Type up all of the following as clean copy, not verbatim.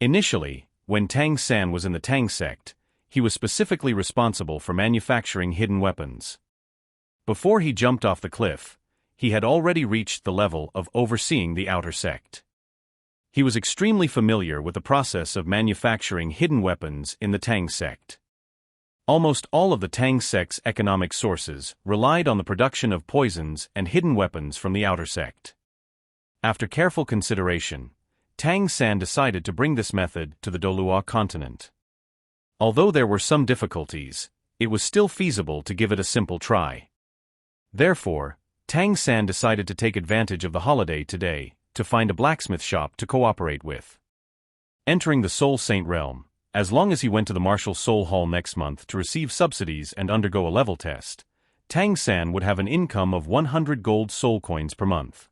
Initially, when Tang San was in the Tang sect, he was specifically responsible for manufacturing hidden weapons. Before he jumped off the cliff, he had already reached the level of overseeing the outer sect. He was extremely familiar with the process of manufacturing hidden weapons in the Tang sect. Almost all of the Tang sect's economic sources relied on the production of poisons and hidden weapons from the outer sect. After careful consideration, Tang San decided to bring this method to the Dolua continent. Although there were some difficulties, it was still feasible to give it a simple try. Therefore, Tang San decided to take advantage of the holiday today to find a blacksmith shop to cooperate with. Entering the Soul Saint realm, as long as he went to the Martial Soul Hall next month to receive subsidies and undergo a level test, Tang San would have an income of 100 gold soul coins per month.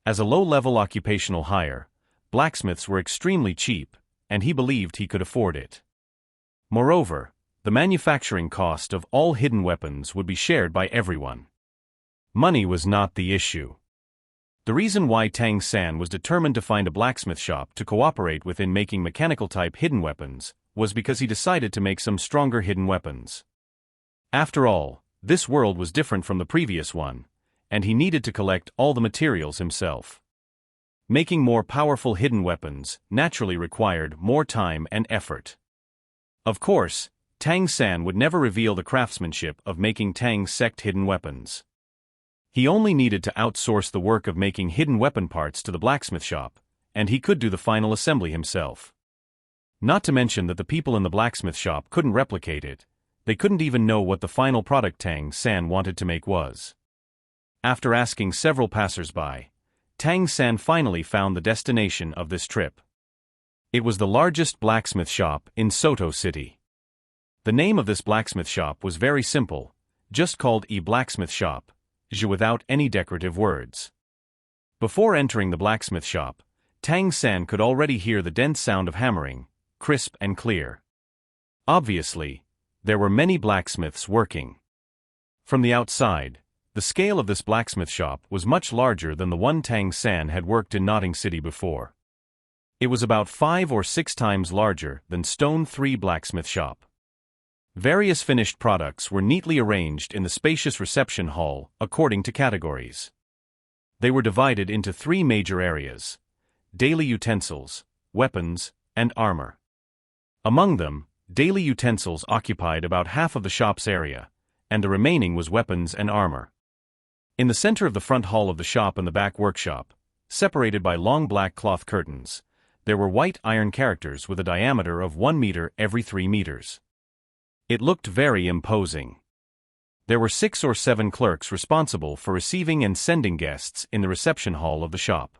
As a low-level occupational hire, blacksmiths were extremely cheap, and he believed he could afford it. Moreover, the manufacturing cost of all hidden weapons would be shared by everyone. Money was not the issue. The reason why Tang San was determined to find a blacksmith shop to cooperate with in making mechanical-type hidden weapons was because he decided to make some stronger hidden weapons. After all, this world was different from the previous one, and he needed to collect all the materials himself. Making more powerful hidden weapons naturally required more time and effort. Of course, Tang San would never reveal the craftsmanship of making Tang sect hidden weapons. He only needed to outsource the work of making hidden weapon parts to the blacksmith shop, and he could do the final assembly himself. Not to mention that the people in the blacksmith shop couldn't replicate it, they couldn't even know what the final product Tang San wanted to make was. After asking several passers-by, Tang San finally found the destination of this trip. It was the largest blacksmith shop in Soto City. The name of this blacksmith shop was very simple, just called Blacksmith Shop, without any decorative words. Before entering the blacksmith shop, Tang San could already hear the dense sound of hammering, crisp and clear. Obviously, there were many blacksmiths working. From the outside, the scale of this blacksmith shop was much larger than the one Tang San had worked in Notting City before. It was about 5 or 6 times larger than Stone 3 blacksmith shop. Various finished products were neatly arranged in the spacious reception hall according to categories. They were divided into 3 major areas: daily utensils, weapons, and armor. Among them, daily utensils occupied about half of the shop's area, and the remaining was weapons and armor. In the center of the front hall of the shop and the back workshop, separated by long black cloth curtains, there were white iron characters with a diameter of 1 meter every 3 meters. It looked very imposing. There were 6 or 7 clerks responsible for receiving and sending guests in the reception hall of the shop.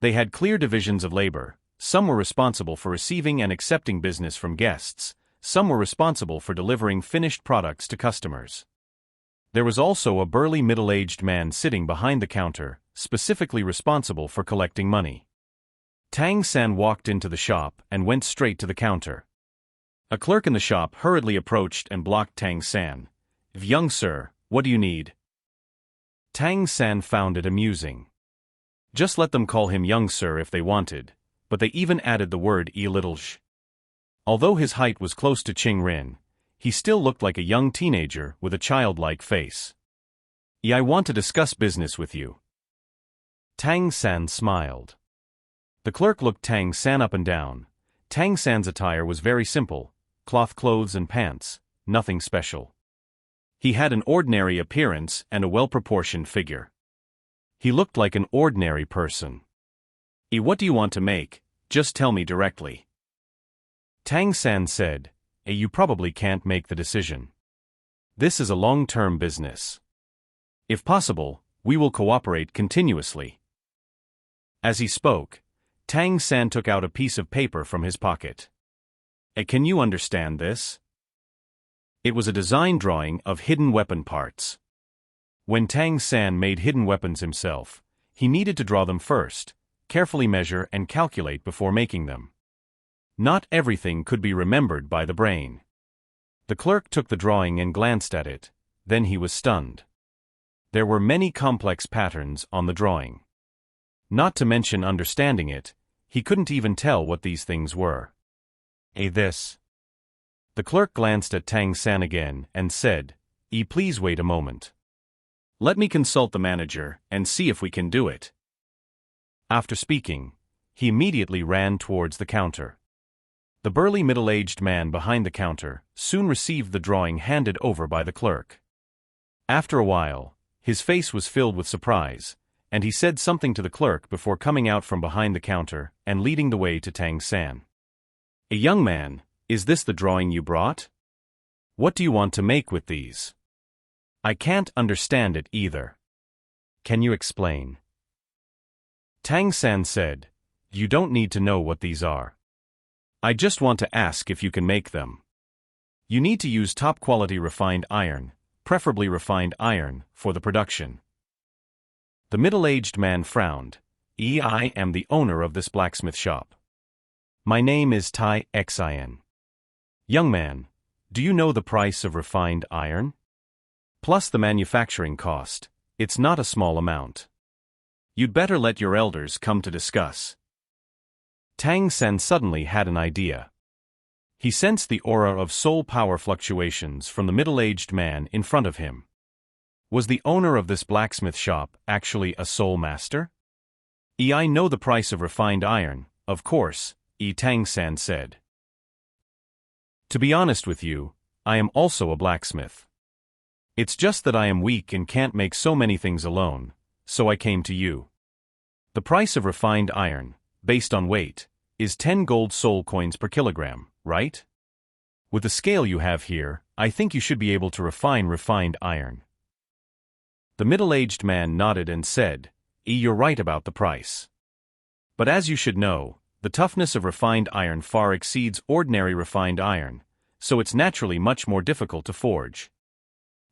They had clear divisions of labor. Some were responsible for receiving and accepting business from guests, some were responsible for delivering finished products to customers. There was also a burly middle-aged man sitting behind the counter, specifically responsible for collecting money. Tang San walked into the shop and went straight to the counter. A clerk in the shop hurriedly approached and blocked Tang San. "Young sir, what do you need?" Tang San found it amusing. Just let them call him young sir if they wanted, but they even added the word little sh. Although his height was close to Ching Rin, he still looked like a young teenager with a childlike face. "I want to discuss business with you." Tang San smiled. The clerk looked Tang San up and down. Tang San's attire was very simple, cloth clothes and pants, nothing special. He had an ordinary appearance and a well-proportioned figure. He looked like an ordinary person. What do you want to make? Just tell me directly." Tang San said, You probably can't make the decision. This is a long-term business. If possible, we will cooperate continuously." As he spoke, Tang San took out a piece of paper from his pocket. Can you understand this?" It was a design drawing of hidden weapon parts. When Tang San made hidden weapons himself, he needed to draw them first, carefully measure and calculate before making them. Not everything could be remembered by the brain. The clerk took the drawing and glanced at it, then he was stunned. There were many complex patterns on the drawing. Not to mention understanding it, he couldn't even tell what these things were. This. The clerk glanced at Tang San again and said, Please wait a moment. Let me consult the manager and see if we can do it. After speaking, he immediately ran towards the counter. The burly middle-aged man behind the counter soon received the drawing handed over by the clerk. After a while, his face was filled with surprise, and he said something to the clerk before coming out from behind the counter and leading the way to Tang San. Young man, is this the drawing you brought? What do you want to make with these? I can't understand it either. Can you explain? Tang San said, You don't need to know what these are. I just want to ask if you can make them. You need to use top-quality refined iron, preferably refined iron, for the production. The middle-aged man frowned. I am the owner of this blacksmith shop. My name is Tai Xin. Young man, do you know the price of refined iron? Plus the manufacturing cost, it's not a small amount. You'd better let your elders come to discuss. Tang San suddenly had an idea. He sensed the aura of soul power fluctuations from the middle-aged man in front of him. Was the owner of this blacksmith shop actually a soul master? I know the price of refined iron, of course, Tang San said. To be honest with you, I am also a blacksmith. It's just that I am weak and can't make so many things alone, so I came to you. The price of refined iron, based on weight, is 10 gold soul coins per kilogram, right? With the scale you have here, I think you should be able to refine refined iron. The middle-aged man nodded and said, You're right about the price. But as you should know, the toughness of refined iron far exceeds ordinary refined iron, so it's naturally much more difficult to forge.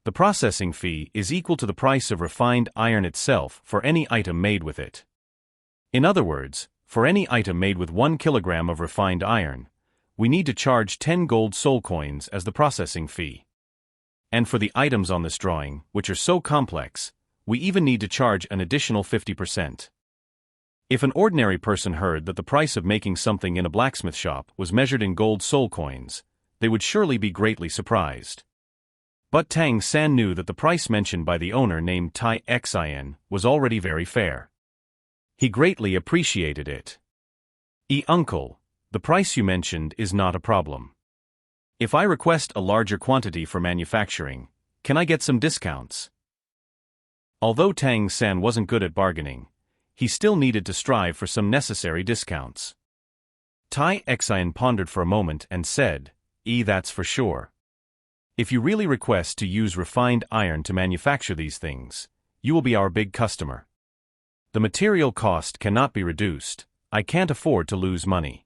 The processing fee is equal to the price of refined iron itself for any item made with it. In other words, for any item made with 1 kilogram of refined iron, we need to charge 10 gold soul coins as the processing fee. And for the items on this drawing, which are so complex, we even need to charge an additional 50%. If an ordinary person heard that the price of making something in a blacksmith shop was measured in gold soul coins, they would surely be greatly surprised. But Tang San knew that the price mentioned by the owner named Tai Xin was already very fair. He greatly appreciated it. Uncle, the price you mentioned is not a problem. If I request a larger quantity for manufacturing, can I get some discounts? Although Tang San wasn't good at bargaining, he still needed to strive for some necessary discounts. Tai Xin pondered for a moment and said, That's for sure. If you really request to use refined iron to manufacture these things, you will be our big customer. The material cost cannot be reduced. I can't afford to lose money.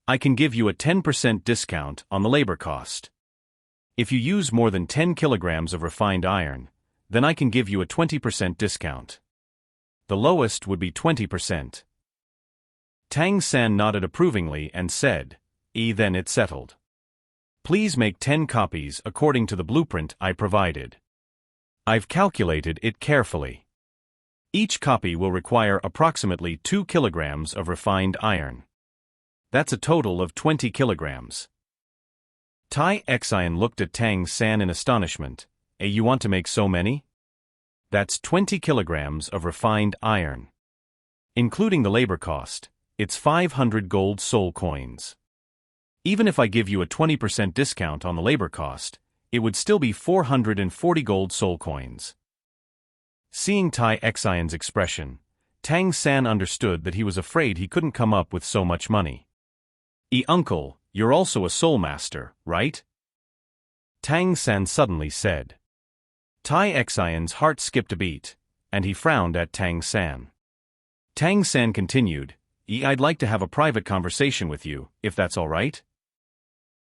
I can give you a 10% discount on the labor cost. If you use more than 10 kilograms of refined iron, then I can give you a 20% discount. The lowest would be 20%. Tang San nodded approvingly and said, Then it's settled. Please make 10 copies according to the blueprint I provided. I've calculated it carefully. Each copy will require approximately 2 kilograms of refined iron. That's a total of 20 kilograms. Tai Xin looked at Tang San in astonishment. You want to make so many? That's 20 kilograms of refined iron. Including the labor cost, it's 500 gold soul coins. Even if I give you a 20% discount on the labor cost, it would still be 440 gold soul coins. Seeing Tai Xion's expression, Tang San understood that he was afraid he couldn't come up with so much money. Uncle, you're also a soul master, right? Tang San suddenly said. Tai Xion's heart skipped a beat, and he frowned at Tang San. Tang San continued, I'd like to have a private conversation with you, if that's all right.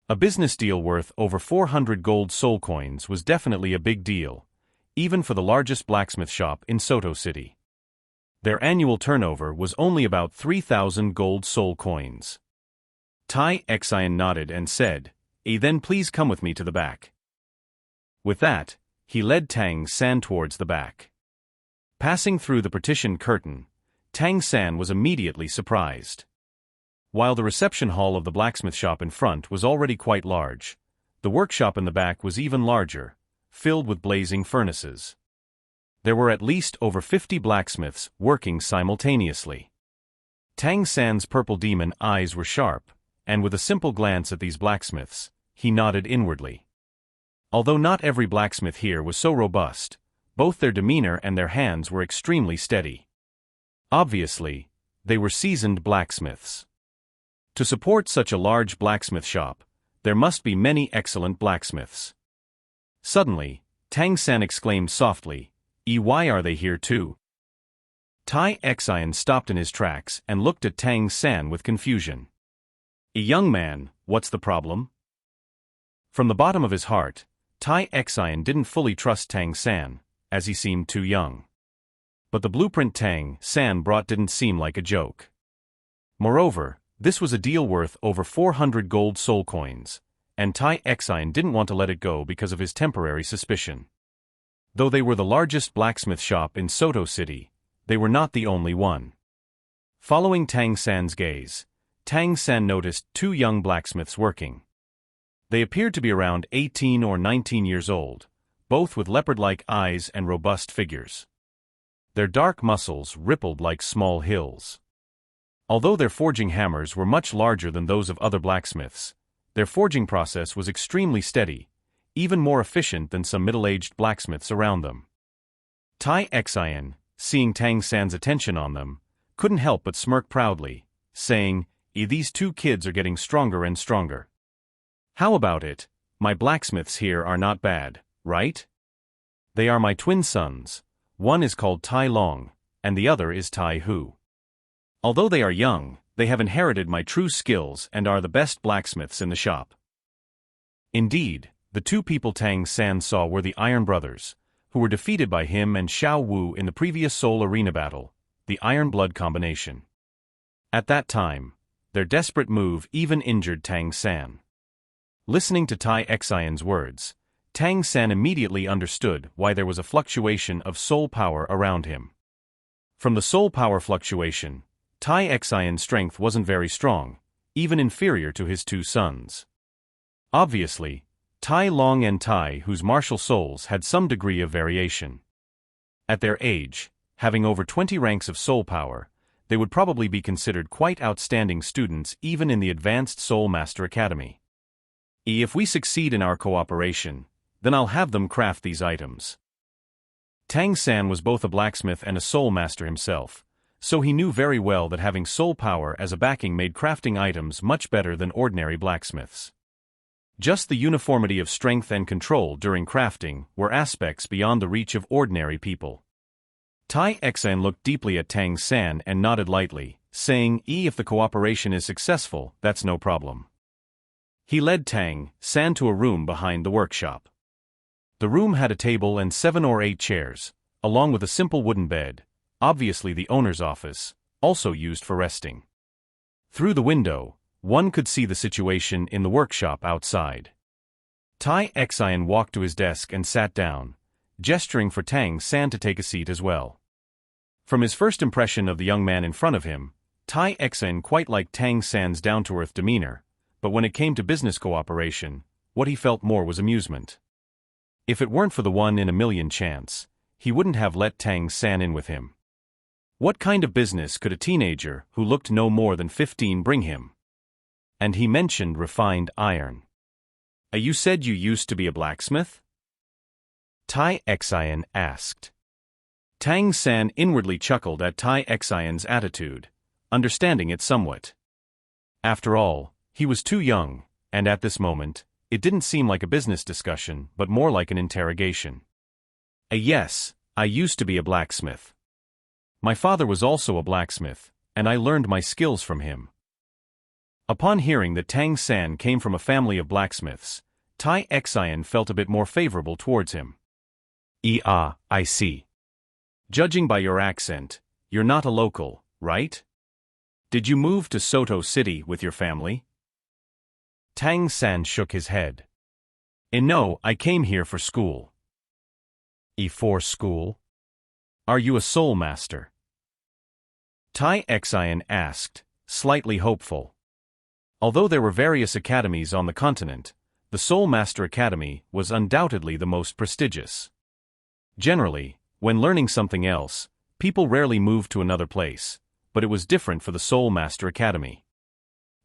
A business deal worth over 400 gold soul coins was definitely a big deal, even for the largest blacksmith shop in Soto City. Their annual turnover was only about 3,000 gold soul coins. Tai Xian nodded and said, Then please come with me to the back. With that, he led Tang San towards the back. Passing through the partition curtain, Tang San was immediately surprised. While the reception hall of the blacksmith shop in front was already quite large, the workshop in the back was even larger, filled with blazing furnaces. There were at least over 50 blacksmiths working simultaneously. Tang San's purple demon eyes were sharp, and with a simple glance at these blacksmiths, he nodded inwardly. Although not every blacksmith here was so robust, both their demeanor and their hands were extremely steady. Obviously, they were seasoned blacksmiths. To support such a large blacksmith shop, there must be many excellent blacksmiths. Suddenly, Tang San exclaimed softly, "Why are they here too?" Tai Xian stopped in his tracks and looked at Tang San with confusion. "Young man, what's the problem?" From the bottom of his heart, Tai Xian didn't fully trust Tang San, as he seemed too young. But the blueprint Tang San brought didn't seem like a joke. Moreover, this was a deal worth over 400 gold soul coins, and Tai Xian didn't want to let it go because of his temporary suspicion. Though they were the largest blacksmith shop in Soto City, they were not the only one. Following Tang San's gaze, Tang San noticed two young blacksmiths working. They appeared to be around 18 or 19 years old, both with leopard-like eyes and robust figures. Their dark muscles rippled like small hills. Although their forging hammers were much larger than those of other blacksmiths, their forging process was extremely steady, even more efficient than some middle-aged blacksmiths around them. Tai Xian, seeing Tang San's attention on them, couldn't help but smirk proudly, saying, "These two kids are getting stronger and stronger. How about it? My blacksmiths here are not bad, right? They are my twin sons. One is called Tai Long, and the other is Tai Hu. Although they are young, they have inherited my true skills and are the best blacksmiths in the shop." Indeed, the two people Tang San saw were the Iron Brothers, who were defeated by him and Xiao Wu in the previous Soul Arena battle, the Iron Blood combination. At that time, their desperate move even injured Tang San. Listening to Tai Xian's words, Tang San immediately understood why there was a fluctuation of soul power around him. From the soul power fluctuation, Tai Xian's strength wasn't very strong, even inferior to his two sons. Obviously, Tai Long and Tai Hu's martial souls had some degree of variation. At their age, having over 20 ranks of soul power, they would probably be considered quite outstanding students even in the Advanced Soul Master Academy. If we succeed in our cooperation, then I'll have them craft these items. Tang San was both a blacksmith and a soul master himself, so he knew very well that having soul power as a backing made crafting items much better than ordinary blacksmiths. Just the uniformity of strength and control during crafting were aspects beyond the reach of ordinary people. Tai Xian looked deeply at Tang San and nodded lightly, saying, "If the cooperation is successful, that's no problem." He led Tang San to a room behind the workshop. The room had a table and 7 or 8 chairs, along with a simple wooden bed, obviously the owner's office, also used for resting. Through the window, one could see the situation in the workshop outside. Tai Xian walked to his desk and sat down, gesturing for Tang San to take a seat as well. From his first impression of the young man in front of him, Tai Xian quite liked Tang San's down-to-earth demeanor, but when it came to business cooperation, what he felt more was amusement. If it weren't for the 1-in-a-million chance, he wouldn't have let Tang San in with him. What kind of business could a teenager who looked no more than 15 bring him? And he mentioned refined iron. "You said you used to be a blacksmith?" Tai Xian asked. Tang San inwardly chuckled at Tai Xian's attitude, understanding it somewhat. After all, he was too young, and at this moment, it didn't seem like a business discussion but more like an interrogation. Yes, I used to be a blacksmith. My father was also a blacksmith, and I learned my skills from him." Upon hearing that Tang San came from a family of blacksmiths, Tai Xian felt a bit more favorable towards him. I see. Judging by your accent, you're not a local, right? Did you move to Soto City with your family? Tang San shook his head. No, I came here for school. For school? Are you a soul master? Tai Xian asked, slightly hopeful. Although there were various academies on the continent, the Soul Master Academy was undoubtedly the most prestigious. Generally, when learning something else, people rarely moved to another place, but it was different for the Soul Master Academy.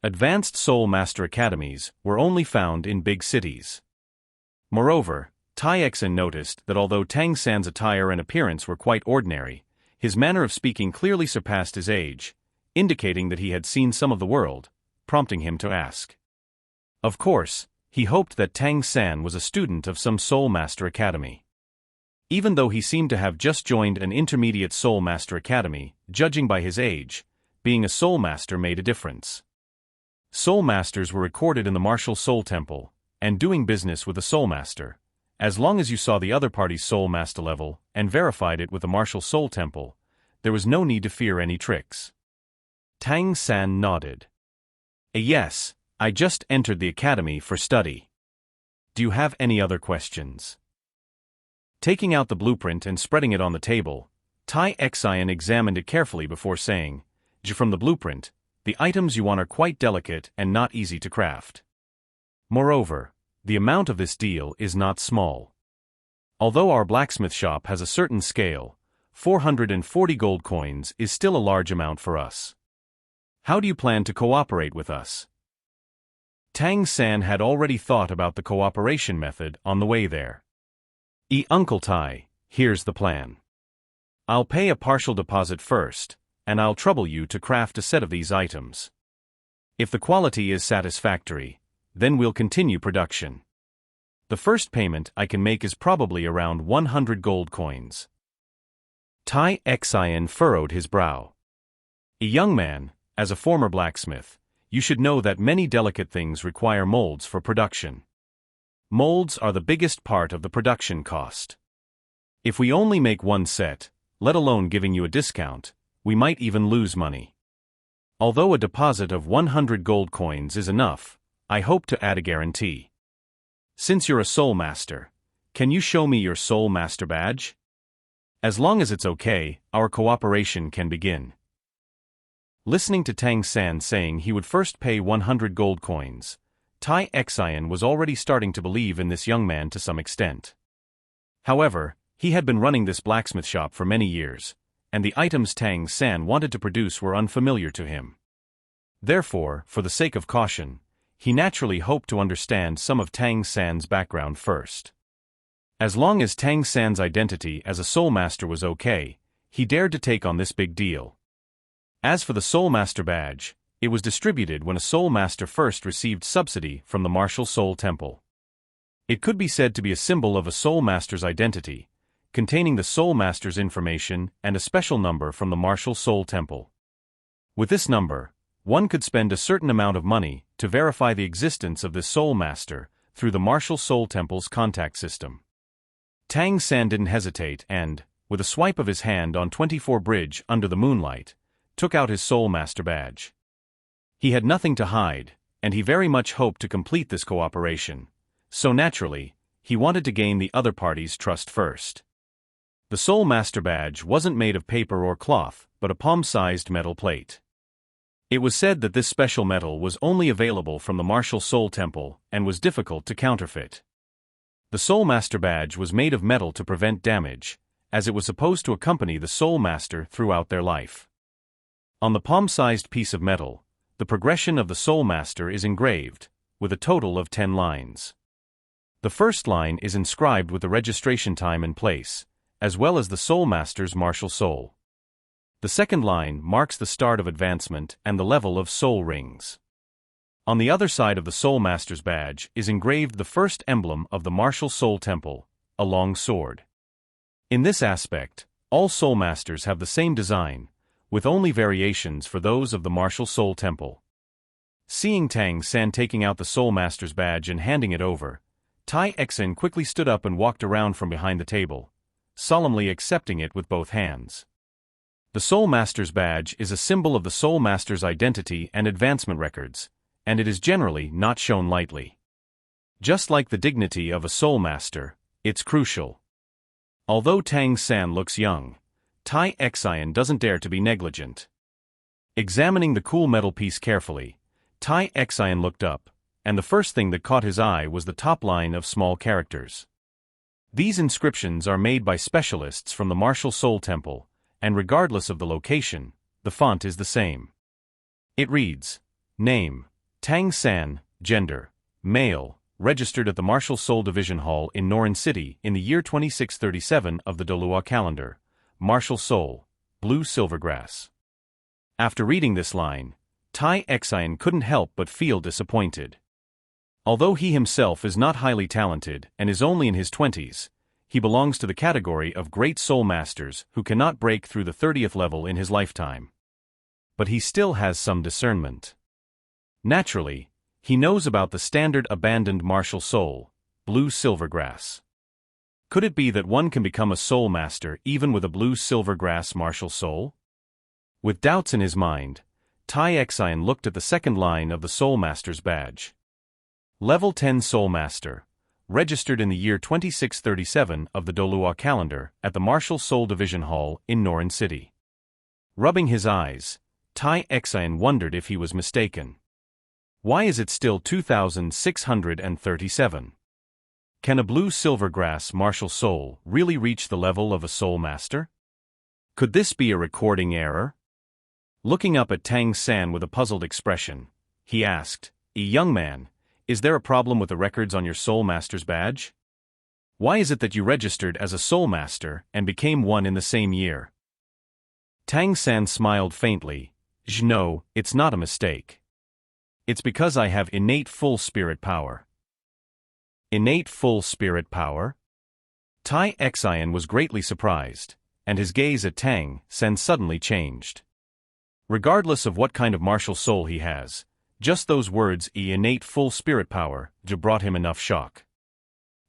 Advanced Soul Master Academies were only found in big cities. Moreover, Tai Xen noticed that although Tang San's attire and appearance were quite ordinary, his manner of speaking clearly surpassed his age, indicating that he had seen some of the world, prompting him to ask. Of course, he hoped that Tang San was a student of some Soul Master Academy. Even though he seemed to have just joined an intermediate Soul Master Academy, judging by his age, being a Soul Master made a difference. Soul Masters were recorded in the Martial Soul Temple, and doing business with a Soul Master, as long as you saw the other party's Soul Master level and verified it with the Martial Soul Temple, there was no need to fear any tricks. Tang San nodded. Yes, I just entered the academy for study. Do you have any other questions? Taking out the blueprint and spreading it on the table, Tai Xen examined it carefully before saying, From the blueprint, the items you want are quite delicate and not easy to craft. Moreover, the amount of this deal is not small. Although our blacksmith shop has a certain scale, 440 gold coins is still a large amount for us. How do you plan to cooperate with us? Tang San had already thought about the cooperation method on the way there. Uncle Tai, here's the plan. I'll pay a partial deposit first, and I'll trouble you to craft a set of these items. If the quality is satisfactory, then we'll continue production. The first payment I can make is probably around 100 gold coins. Tai Xen furrowed his brow. Young man, as a former blacksmith, you should know that many delicate things require molds for production. Molds are the biggest part of the production cost. If we only make one set, let alone giving you a discount, we might even lose money. Although a deposit of 100 gold coins is enough, I hope to add a guarantee. Since you're a Soul Master, can you show me your Soul Master badge? As long as it's okay, our cooperation can begin. Listening to Tang San saying he would first pay 100 gold coins, Tai Xen was already starting to believe in this young man to some extent. However, he had been running this blacksmith shop for many years, and the items Tang San wanted to produce were unfamiliar to him. Therefore, for the sake of caution, he naturally hoped to understand some of Tang San's background first. As long as Tang San's identity as a Soul Master was okay, he dared to take on this big deal. As for the Soul Master badge, it was distributed when a Soul Master first received subsidy from the Martial Soul Temple. It could be said to be a symbol of a Soul Master's identity, containing the Soul Master's information and a special number from the Martial Soul Temple. With this number, one could spend a certain amount of money to verify the existence of this Soul Master through the Martial Soul Temple's contact system. Tang San didn't hesitate and, with a swipe of his hand on 24 bridge under the moonlight, took out his Soul Master badge. He had nothing to hide, and he very much hoped to complete this cooperation, so naturally, he wanted to gain the other party's trust first. The Soul Master badge wasn't made of paper or cloth, but a palm-sized metal plate. It was said that this special metal was only available from the Martial Soul Temple and was difficult to counterfeit. The Soul Master badge was made of metal to prevent damage, as it was supposed to accompany the Soul Master throughout their life. On the palm-sized piece of metal, the progression of the Soul Master is engraved, with a total of 10 lines. The first line is inscribed with the registration time and place, as well as the Soul Master's martial soul. The second line marks the start of advancement and the level of soul rings. On the other side of the Soul Master's badge is engraved the first emblem of the Martial Soul Temple, a long sword. In this aspect, all Soul Masters have the same design, with only variations for those of the Martial Soul Temple. Seeing Tang San taking out the Soul Master's badge and handing it over, Tai Xen quickly stood up and walked around from behind the table, solemnly accepting it with both hands. The Soul Master's badge is a symbol of the Soul Master's identity and advancement records, and it is generally not shown lightly. Just like the dignity of a Soul Master, it's crucial. Although Tang San looks young, Tai Xen doesn't dare to be negligent. Examining the cool metal piece carefully, Tai Xian looked up, and the first thing that caught his eye was the top line of small characters. These inscriptions are made by specialists from the Martial Soul Temple, and regardless of the location, the font is the same. It reads, Name, Tang San, Gender, Male, registered at the Martial Soul Division Hall in Norin City in the year 2637 of the Dolua calendar. Martial Soul, Blue Silvergrass. After reading this line, Tai Xian couldn't help but feel disappointed. Although he himself is not highly talented and is only in his 20s, he belongs to the category of great soul masters who cannot break through the 30th level in his lifetime. But he still has some discernment. Naturally, he knows about the standard abandoned martial soul, Blue Silvergrass. Could it be that one can become a soul master even with a Blue Silvergrass martial soul? With doubts in his mind, Tai Xian looked at the second line of the Soul Master's badge. Level 10 Soul Master, registered in the year 2637 of the Dolua calendar at the Martial Soul Division Hall in Norin City. Rubbing his eyes, Tai Xian wondered if he was mistaken. Why is it still 2637? Can a Blue Silvergrass martial soul really reach the level of a Soul Master? Could this be a recording error? Looking up at Tang San with a puzzled expression, he asked, Young man, is there a problem with the records on your Soul Master's badge? Why is it that you registered as a Soul Master and became one in the same year? Tang San smiled faintly. No, it's not a mistake. It's because I have innate full spirit power. Innate full spirit power? Tai Xian was greatly surprised, and his gaze at Tang San suddenly changed. Regardless of what kind of martial soul he has, just those words innate full spirit power brought him enough shock.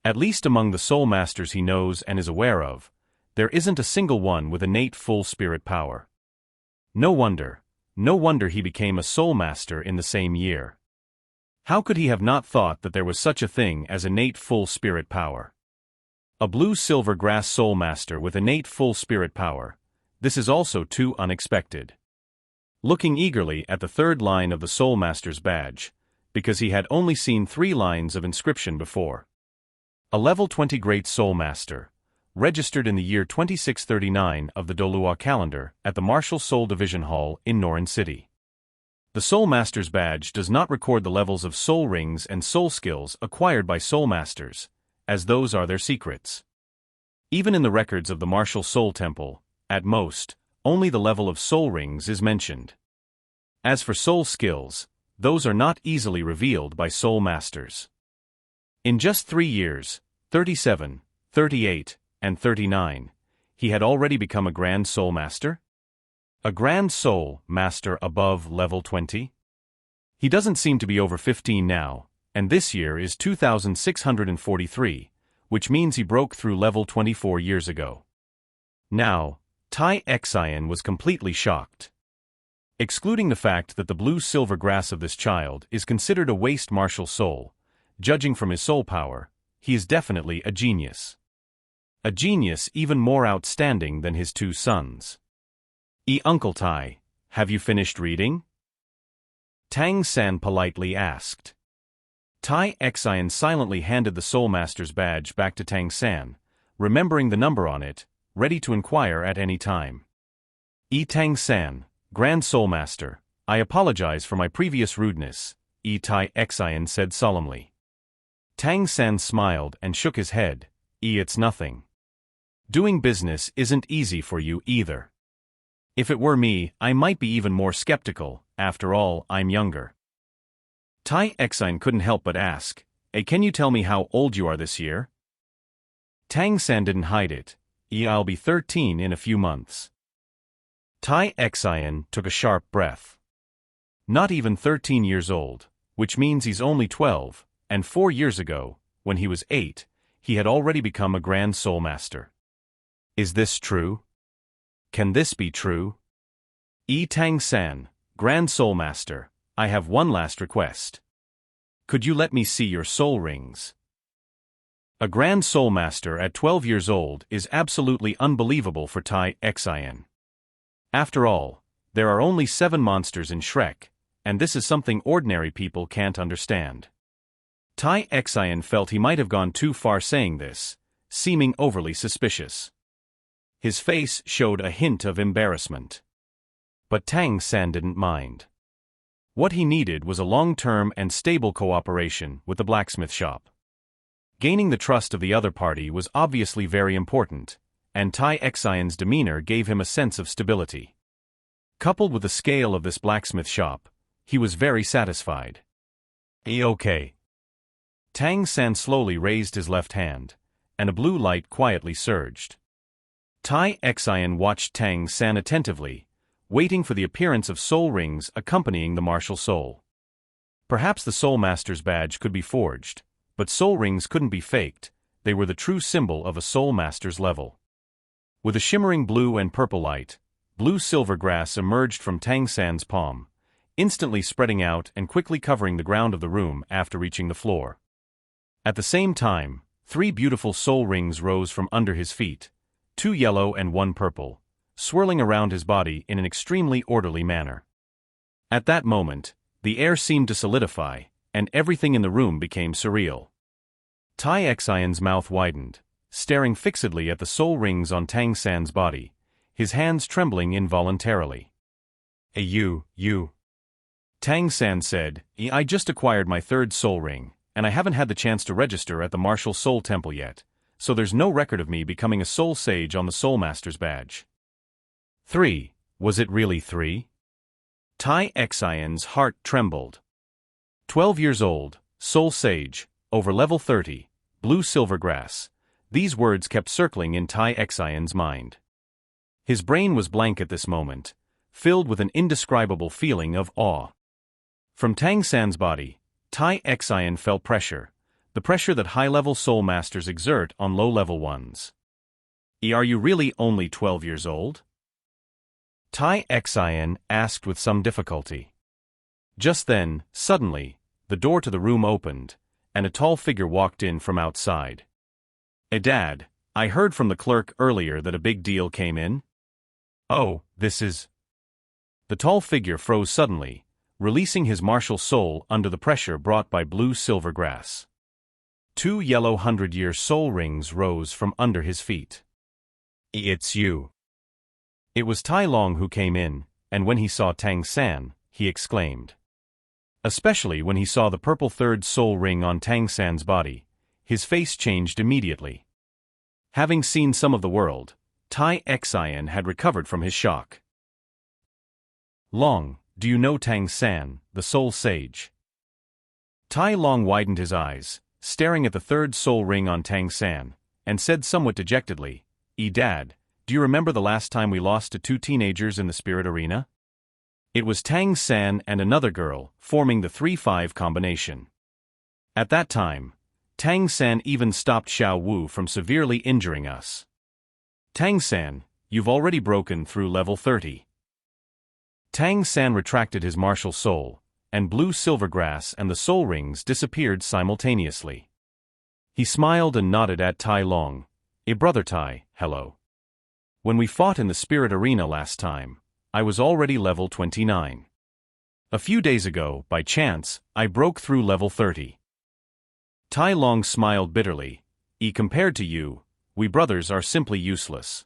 At least among the soul masters he knows and is aware of, there isn't a single one with innate full spirit power. No wonder he became a soul master in the same year. How could he have not thought that there was such a thing as innate full spirit power? A Blue Silvergrass soul master with innate full spirit power. This is also too unexpected. Looking eagerly at the third line of the Soul Master's badge, because he had only seen 3 lines of inscription before. A level 20 Great Soul Master, registered in the year 2639 of the Dolua calendar at the Martial Soul Division Hall in Norin City. The Soul Master's badge does not record the levels of soul rings and soul skills acquired by soul masters, as those are their secrets. Even in the records of the Martial Soul Temple, at most, only the level of soul rings is mentioned. As for soul skills, those are not easily revealed by soul masters. In just 3 years, 37, 38, and 39, he had already become a Grand Soul Master? A Grand Soul Master above level 20? He doesn't seem to be over 15 now, and this year is 2643, which means he broke through level 24 years ago. Now, Tai Xian was completely shocked. Excluding the fact that the Blue Silvergrass of this child is considered a waste martial soul, judging from his soul power, he is definitely a genius. A genius even more outstanding than his 2 sons. Uncle Tai, have you finished reading? Tang San politely asked. Tai Xian silently handed the Soul Master's badge back to Tang San, remembering the number on it, ready to inquire at any time. Tang San, Grand Soul Master, I apologize for my previous rudeness, Tai Xian said solemnly. Tang San smiled and shook his head. It's nothing. Doing business isn't easy for you either. If it were me, I might be even more skeptical, after all, I'm younger. Tai Xian couldn't help but ask, can you tell me how old you are this year? Tang San didn't hide it. I'll be 13 in a few months. Tai Xian took a sharp breath. Not even 13 years old, which means he's only 12, and 4 years ago, when he was 8, he had already become a Grand Soul Master. Is this true? Can this be true? Tang San, Grand Soul Master, I have one last request. Could you let me see your soul rings? A Grand Soul Master at 12 years old is absolutely unbelievable for Tai Xian. After all, there are only 7 monsters in Shrek, and this is something ordinary people can't understand. Tai Xian felt he might have gone too far saying this, seeming overly suspicious. His face showed a hint of embarrassment. But Tang San didn't mind. What he needed was a long-term and stable cooperation with the blacksmith shop. Gaining the trust of the other party was obviously very important, and Tai Xian's demeanor gave him a sense of stability. Coupled with the scale of this blacksmith shop, he was very satisfied. Okay. Tang San slowly raised his left hand, and a blue light quietly surged. Tai Xian watched Tang San attentively, waiting for the appearance of soul rings accompanying the martial soul. Perhaps the Soul Master's badge could be forged, but soul rings couldn't be faked. They were the true symbol of a Soul Master's level. With a shimmering blue and purple light, blue silver grass emerged from Tang San's palm, instantly spreading out and quickly covering the ground of the room after reaching the floor. At the same time, 3 beautiful soul rings rose from under his feet, 2 yellow and 1 purple, swirling around his body in an extremely orderly manner. At that moment, the air seemed to solidify, and everything in the room became surreal. Tai Xian's mouth widened, staring fixedly at the soul rings on Tang San's body, his hands trembling involuntarily. You. Tang San said, I just acquired my 3rd soul ring, and I haven't had the chance to register at the Martial Soul Temple yet, so there's no record of me becoming a Soul Sage on the Soul Master's badge. 3. Was it really 3? Tai Xian's heart trembled. 12 years old, Soul Sage, over level 30, blue silver grass. These words kept circling in Tai Xian's mind. His brain was blank at this moment, filled with an indescribable feeling of awe. From Tang San's body, Tai Xian felt pressure, the pressure that high-level soul masters exert on low-level ones. Are you really only 12 years old? Tai Xian asked with some difficulty. Just then, suddenly, the door to the room opened, and a tall figure walked in from outside. Dad, I heard from the clerk earlier that a big deal came in. Oh, this is... The tall figure froze suddenly, releasing his martial soul under the pressure brought by blue silver grass. 2 yellow 100-year soul rings rose from under his feet. It's you. It was Tai Long who came in, and when he saw Tang San, he exclaimed. Especially when he saw the purple 3rd soul ring on Tang San's body, his face changed immediately. Having seen some of the world, Tai Xian had recovered from his shock. Long, do you know Tang San, the Soul Sage? Tai Long widened his eyes, staring at the 3rd soul ring on Tang San, and said somewhat dejectedly, Dad, do you remember the last time we lost to 2 teenagers in the spirit arena? It was Tang San and another girl, forming the 3-5 combination. At that time, Tang San even stopped Xiao Wu from severely injuring us. Tang San, you've already broken through level 30. Tang San retracted his martial soul, and blue silver grass and the soul rings disappeared simultaneously. He smiled and nodded at Tai Long. Brother Tai, hello. When we fought in the spirit arena last time, I was already level 29. A few days ago, by chance, I broke through level 30. Tai Long smiled bitterly. Compared to you, we brothers are simply useless.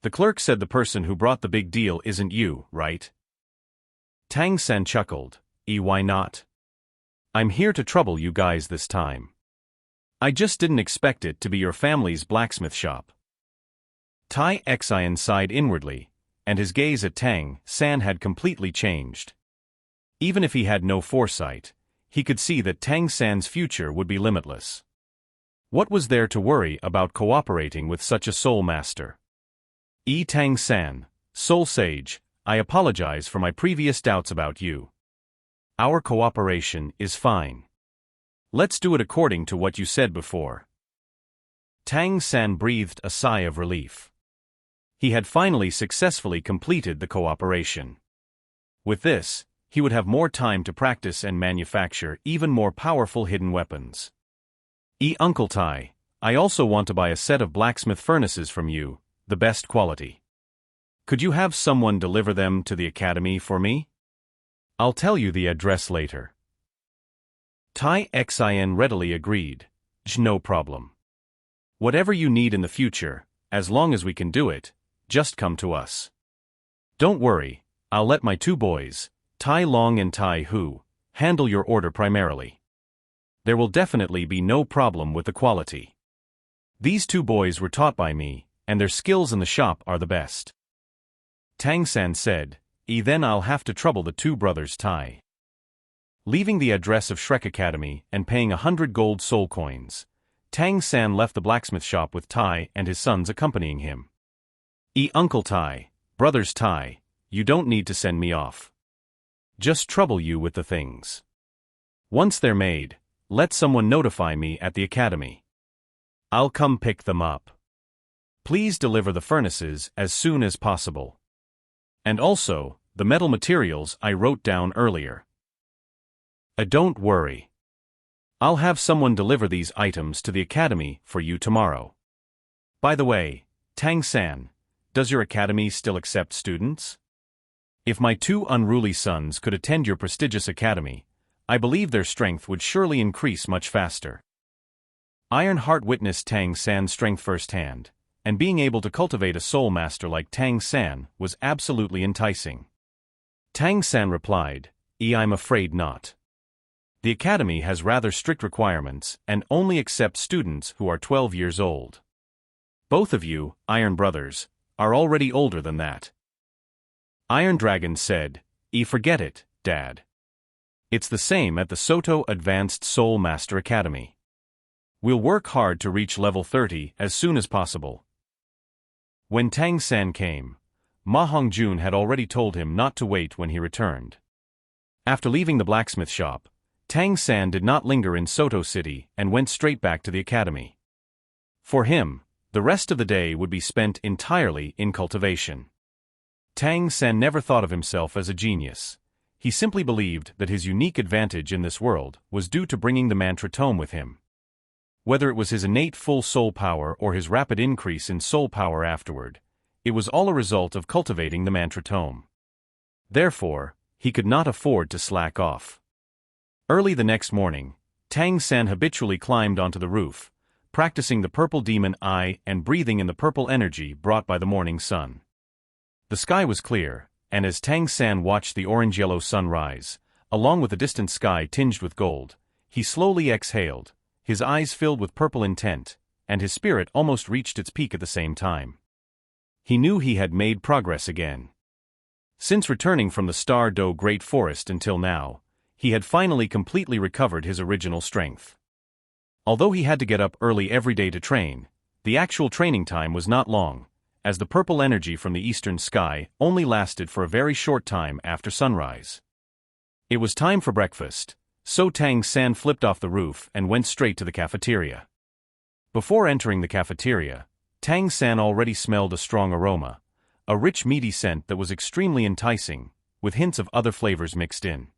The clerk said the person who brought the big deal isn't you, right? Tang San chuckled. Why not? I'm here to trouble you guys this time. I just didn't expect it to be your family's blacksmith shop. Tai Xian sighed inwardly, and his gaze at Tang San had completely changed. Even if he had no foresight, he could see that Tang San's future would be limitless. What was there to worry about cooperating with such a soul master? Tang San, Soul Sage, I apologize for my previous doubts about you. Our cooperation is fine. Let's do it according to what you said before. Tang San breathed a sigh of relief. He had finally successfully completed the cooperation. With this, he would have more time to practice and manufacture even more powerful hidden weapons. Uncle Tai, I also want to buy a set of blacksmith furnaces from you, the best quality. Could you have someone deliver them to the academy for me? I'll tell you the address later. Tai Xin readily agreed. No problem. Whatever you need in the future, as long as we can do it, just come to us. Don't worry, I'll let my two boys, Tai Long and Tai Hu, handle your order primarily. There will definitely be no problem with the quality. These two boys were taught by me, and their skills in the shop are the best. Tang San said, Then I'll have to trouble the two brothers Tai. Leaving the address of Shrek Academy and paying 100 gold soul coins, Tang San left the blacksmith shop with Tai and his sons accompanying him. Uncle Tai, brothers Tai, you don't need to send me off. Just trouble you with the things. Once they're made, let someone notify me at the academy. I'll come pick them up. Please deliver the furnaces as soon as possible. And also, the metal materials I wrote down earlier. Don't worry. I'll have someone deliver these items to the academy for you tomorrow. By the way, Tang San, does your academy still accept students? If my two unruly sons could attend your prestigious academy, I believe their strength would surely increase much faster. Ironheart witnessed Tang San's strength firsthand, and being able to cultivate a soul master like Tang San was absolutely enticing. Tang San replied, I'm afraid not. The academy has rather strict requirements and only accepts students who are 12 years old. Both of you, Iron Brothers, are already older than that. Iron Dragon said, Forget it, Dad. It's the same at the Soto Advanced Soul Master Academy. We'll work hard to reach level 30 as soon as possible. When Tang San came, Ma Hongjun had already told him not to wait when he returned. After leaving the blacksmith shop, Tang San did not linger in Soto City and went straight back to the academy. For him, the rest of the day would be spent entirely in cultivation. Tang San never thought of himself as a genius. He simply believed that his unique advantage in this world was due to bringing the mantra tome with him. Whether it was his innate full soul power or his rapid increase in soul power afterward, it was all a result of cultivating the mantra tome. Therefore, he could not afford to slack off. Early the next morning, Tang San habitually climbed onto the roof, practicing the purple demon eye and breathing in the purple energy brought by the morning sun. The sky was clear, and as Tang San watched the orange-yellow sun rise, along with the distant sky tinged with gold, he slowly exhaled, his eyes filled with purple intent, and his spirit almost reached its peak at the same time. He knew he had made progress again. Since returning from the Star Do Great Forest until now, he had finally completely recovered his original strength. Although he had to get up early every day to train, the actual training time was not long, as the purple energy from the eastern sky only lasted for a very short time after sunrise. It was time for breakfast, so Tang San flipped off the roof and went straight to the cafeteria. Before entering the cafeteria, Tang San already smelled a strong aroma, a rich meaty scent that was extremely enticing, with hints of other flavors mixed in.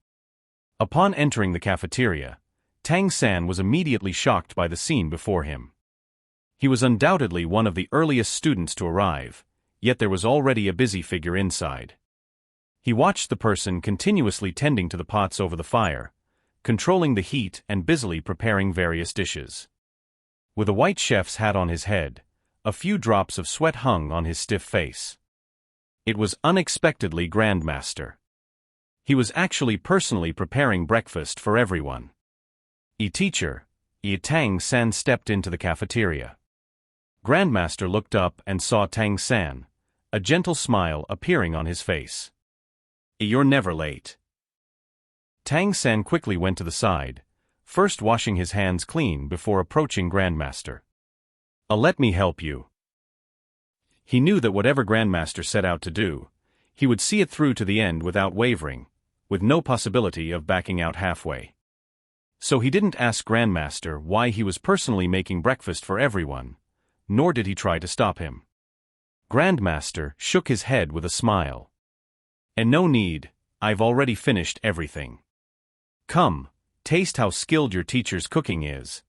Upon entering the cafeteria, Tang San was immediately shocked by the scene before him. He was undoubtedly one of the earliest students to arrive, yet there was already a busy figure inside. He watched the person continuously tending to the pots over the fire, controlling the heat and busily preparing various dishes. With a white chef's hat on his head, a few drops of sweat hung on his stiff face. It was unexpectedly Grandmaster. He was actually personally preparing breakfast for everyone. Teacher, Tang San stepped into the cafeteria. Grandmaster looked up and saw Tang San, a gentle smile appearing on his face. You're never late. Tang San quickly went to the side, first washing his hands clean before approaching Grandmaster. Let me help you. He knew that whatever Grandmaster set out to do, he would see it through to the end without wavering, with no possibility of backing out halfway. So he didn't ask Grandmaster why he was personally making breakfast for everyone, nor did he try to stop him. Grandmaster shook his head with a smile. And no need, I've already finished everything. Come, taste how skilled your teacher's cooking is,